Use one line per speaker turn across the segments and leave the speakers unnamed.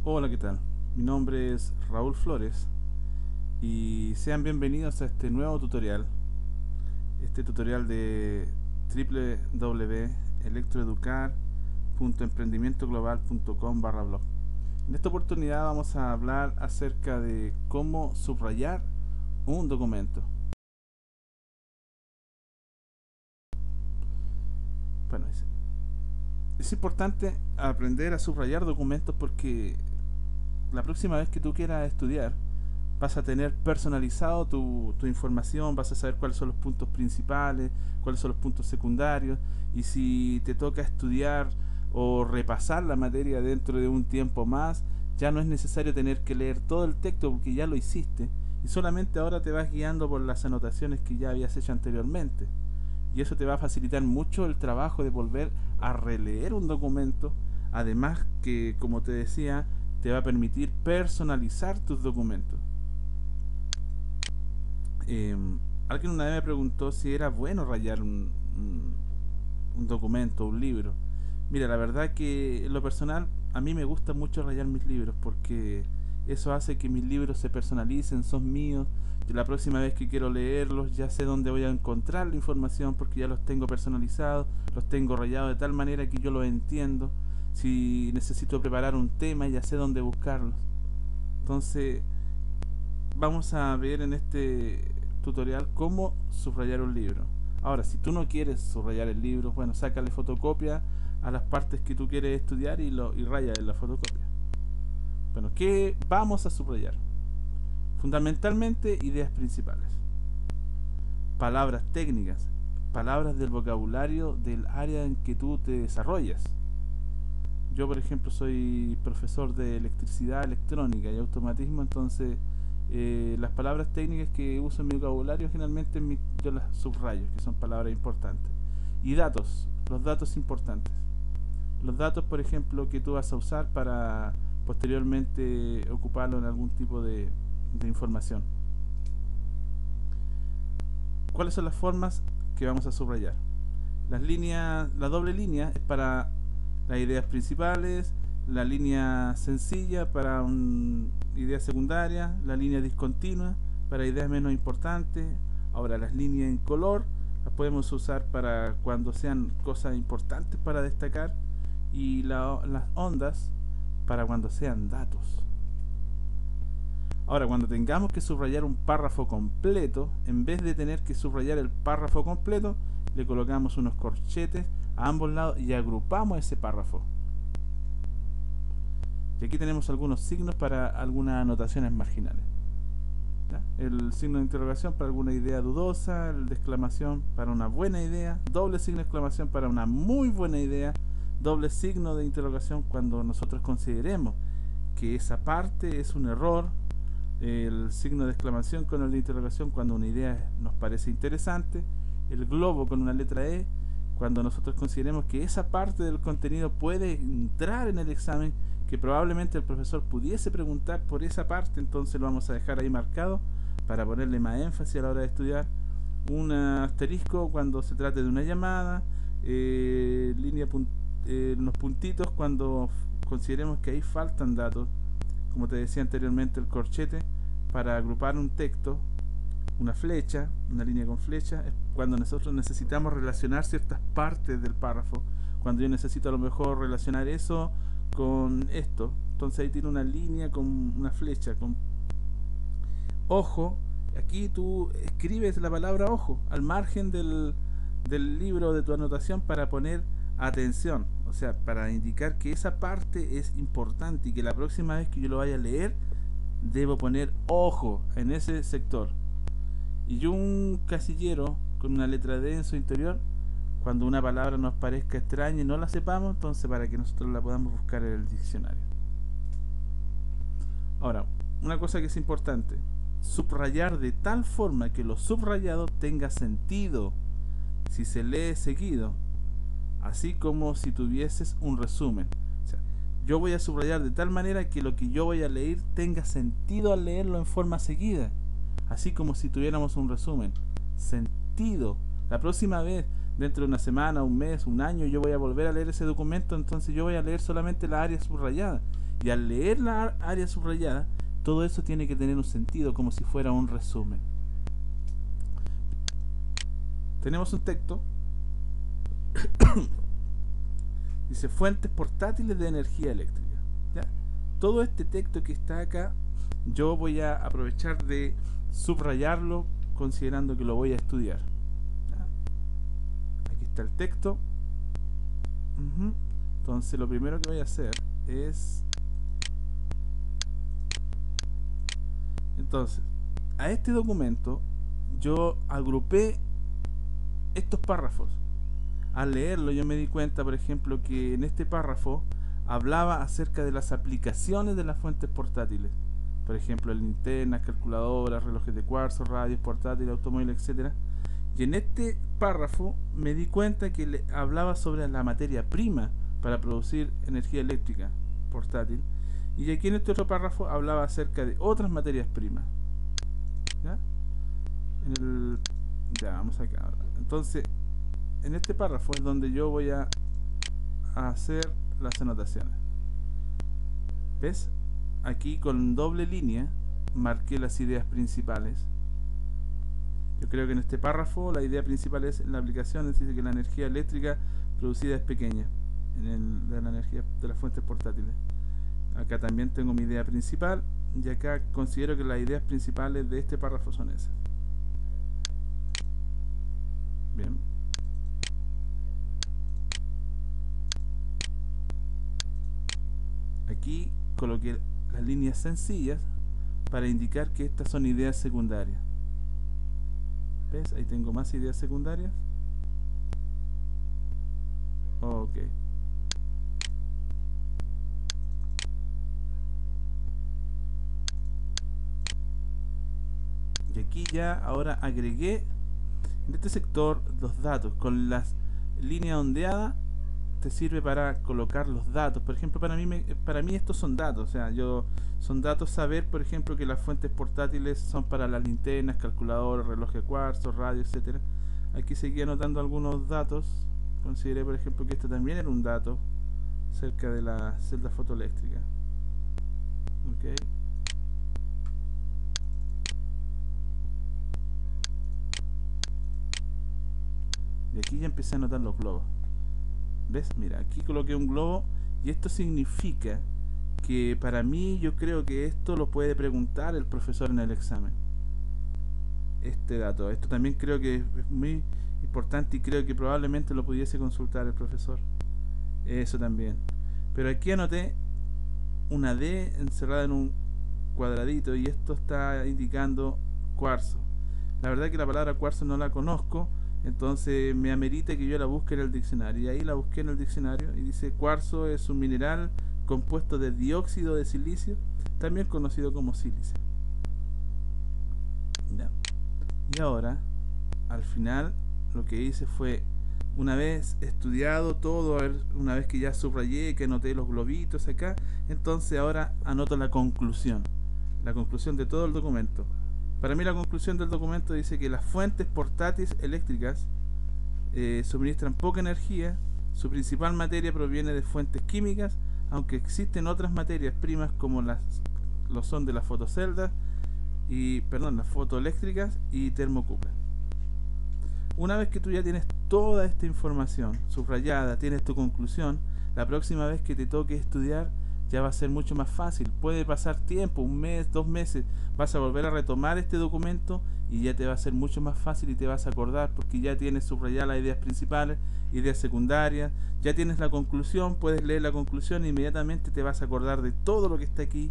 Hola, ¿qué tal? Mi nombre es Raúl Flores y sean bienvenidos a este nuevo tutorial, este tutorial de www.electroeducar.emprendimientoglobal.com/blog. En esta oportunidad vamos a hablar acerca de cómo subrayar un documento. Bueno, es importante aprender a subrayar documentos porque la próxima vez que tú quieras estudiar vas a tener personalizado tu información, vas a saber cuáles son los puntos principales, cuáles son los puntos secundarios, y si te toca estudiar o repasar la materia dentro de un tiempo más, ya no es necesario tener que leer todo el texto porque ya lo hiciste, y solamente ahora te vas guiando por las anotaciones que ya habías hecho anteriormente. Y eso te va a facilitar mucho el trabajo de volver a releer un documento, además que, como te decía, te va a permitir personalizar tus documentos. eh, Alguien una vez me preguntó si era bueno rayar un documento, un libro. Mira, la verdad que en lo personal a mí me gusta mucho rayar mis libros porque eso hace que mis libros se personalicen, son míos. Y la próxima vez que quiero leerlos ya sé dónde voy a encontrar la información porque ya los tengo personalizados, los tengo rayados de tal manera que yo los entiendo. Si necesito preparar un tema ya sé dónde buscarlos. Entonces vamos a ver en este tutorial cómo subrayar un libro. Ahora, si tú no quieres subrayar el libro, bueno, sácale fotocopia a las partes que tú quieres estudiar y raya en la fotocopia. Bueno, ¿qué vamos a subrayar? Fundamentalmente ideas principales, palabras técnicas, palabras del vocabulario del área en que tú te desarrollas. Yo, por ejemplo, soy profesor de electricidad, electrónica y automatismo, entonces las palabras técnicas que uso en mi vocabulario generalmente yo las subrayo, que son palabras importantes. Y datos, los datos importantes. Los datos, por ejemplo, que tú vas a usar para posteriormente ocuparlo en algún tipo de información. ¿Cuáles son las formas que vamos a subrayar? Las líneas, la doble línea es para las ideas principales, la línea sencilla para ideas secundarias, la línea discontinua para ideas menos importantes. Ahora las líneas en color las podemos usar para cuando sean cosas importantes para destacar, y las ondas para cuando sean datos. Ahora, cuando tengamos que subrayar un párrafo completo, en vez de tener que subrayar el párrafo completo, le colocamos unos corchetes a ambos lados y agrupamos ese párrafo. Y aquí tenemos algunos signos para algunas anotaciones marginales. ¿Ya? El signo de interrogación para alguna idea dudosa, el de exclamación para una buena idea, doble signo de exclamación para una muy buena idea, doble signo de interrogación cuando nosotros consideremos que esa parte es un error, el signo de exclamación con el de interrogación cuando una idea nos parece interesante, el globo con una letra E cuando nosotros consideremos que esa parte del contenido puede entrar en el examen, que probablemente el profesor pudiese preguntar por esa parte, entonces lo vamos a dejar ahí marcado para ponerle más énfasis a la hora de estudiar. Un asterisco cuando se trate de una llamada, unos puntitos cuando consideremos que ahí faltan datos, como te decía anteriormente, el corchete para agrupar un texto, una flecha, una línea con flecha, es cuando nosotros necesitamos relacionar ciertas partes del párrafo. Cuando yo necesito a lo mejor relacionar eso con esto, entonces ahí tiene una línea con una flecha, con ojo. Aquí tú escribes la palabra ojo al margen del libro de tu anotación para poner atención, o sea, para indicar que esa parte es importante y que la próxima vez que yo lo vaya a leer debo poner ojo en ese sector. Y un casillero con una letra D en su interior cuando una palabra nos parezca extraña y no la sepamos, entonces para que nosotros la podamos buscar en el diccionario. Ahora, una cosa que es importante, subrayar de tal forma que lo subrayado tenga sentido si se lee seguido, así como si tuvieses un resumen. O sea, yo voy a subrayar de tal manera que lo que yo voy a leer tenga sentido al leerlo en forma seguida, así como si tuviéramos un resumen. Sentido. La próxima vez, dentro de una semana, un mes, un año, yo voy a volver a leer ese documento, entonces yo voy a leer solamente la área subrayada Y al leer la área subrayada, todo eso tiene que tener un sentido, como si fuera un resumen. Tenemos un texto. Dice fuentes portátiles de energía eléctrica. ¿Ya? Todo este texto que está acá, yo voy a aprovechar de subrayarlo, considerando que lo voy a estudiar. ¿Ya? Aquí está el texto. Entonces lo primero que voy a hacer es... Entonces, a este documento yo agrupé estos párrafos. Al leerlo yo me di cuenta, por ejemplo, que en este párrafo hablaba acerca de las aplicaciones de las fuentes portátiles. Por ejemplo, linternas, calculadoras, relojes de cuarzo, radios portátiles, automóviles, etc. Y en este párrafo me di cuenta que hablaba sobre la materia prima para producir energía eléctrica portátil. Y aquí en este otro párrafo hablaba acerca de otras materias primas. ¿Ya? Ya, vamos acá ahora. Entonces, en este párrafo es donde yo voy a hacer las anotaciones. ¿Ves? Aquí con doble línea marqué las ideas principales. Yo creo que en este párrafo la idea principal es la aplicación, dice que la energía eléctrica producida es pequeña de la energía de las fuentes portátiles. Acá también tengo mi idea principal y acá considero que las ideas principales de este párrafo son esas. Bien. Aquí coloqué las líneas sencillas para indicar que estas son ideas secundarias. ¿Ves? Ahí tengo más ideas secundarias. Ok. Y aquí ya ahora agregué en este sector los datos. Con las líneas ondeadas te sirve para colocar los datos. Por ejemplo, para mí estos son datos. O sea, son datos saber, por ejemplo, que las fuentes portátiles son para las linternas, calculadoras, reloj de cuarzo, radio, etcétera. Aquí seguí anotando algunos datos. Consideré, por ejemplo, que este también era un dato cerca de la celda fotoeléctrica. Ok. Y aquí ya empecé a anotar los globos. ¿Ves? Mira, aquí coloqué un globo y esto significa que para mí yo creo que esto lo puede preguntar el profesor en el examen. Este dato, esto también creo que es muy importante y creo que probablemente lo pudiese consultar el profesor. Eso también. Pero aquí anoté una D encerrada en un cuadradito y esto está indicando cuarzo. La verdad que la palabra cuarzo no la conozco, entonces me amerita que yo la busque en el diccionario. Y ahí la busqué en el diccionario y dice cuarzo es un mineral compuesto de dióxido de silicio, también conocido como sílice. ¿Ya? Y ahora, al final, lo que hice fue, una vez estudiado todo, una vez que ya subrayé, que anoté los globitos acá, entonces ahora anoto la conclusión de todo el documento. Para mí la conclusión del documento dice que las fuentes portátiles eléctricas suministran poca energía, su principal materia proviene de fuentes químicas, aunque existen otras materias primas como lo son de las fotoceldas las fotoeléctricas y termocuplas. Una vez que tú ya tienes toda esta información subrayada, tienes tu conclusión, la próxima vez que te toque estudiar ya va a ser mucho más fácil. Puede pasar tiempo, un mes, 2 meses, vas a volver a retomar este documento y ya te va a ser mucho más fácil y te vas a acordar porque ya tienes subrayadas las ideas principales, ideas secundarias, ya tienes la conclusión, puedes leer la conclusión e inmediatamente te vas a acordar de todo lo que está aquí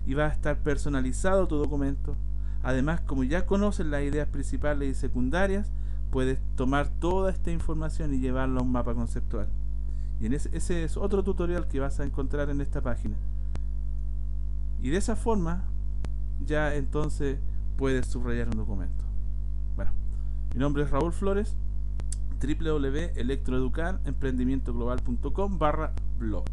y va a estar personalizado tu documento. Además, como ya conoces las ideas principales y secundarias, puedes tomar toda esta información y llevarla a un mapa conceptual. Y ese es otro tutorial que vas a encontrar en esta página. Y de esa forma, ya entonces puedes subrayar un documento. Bueno, mi nombre es Raúl Flores, www.electroeducaremprendimientoglobal.com/blog.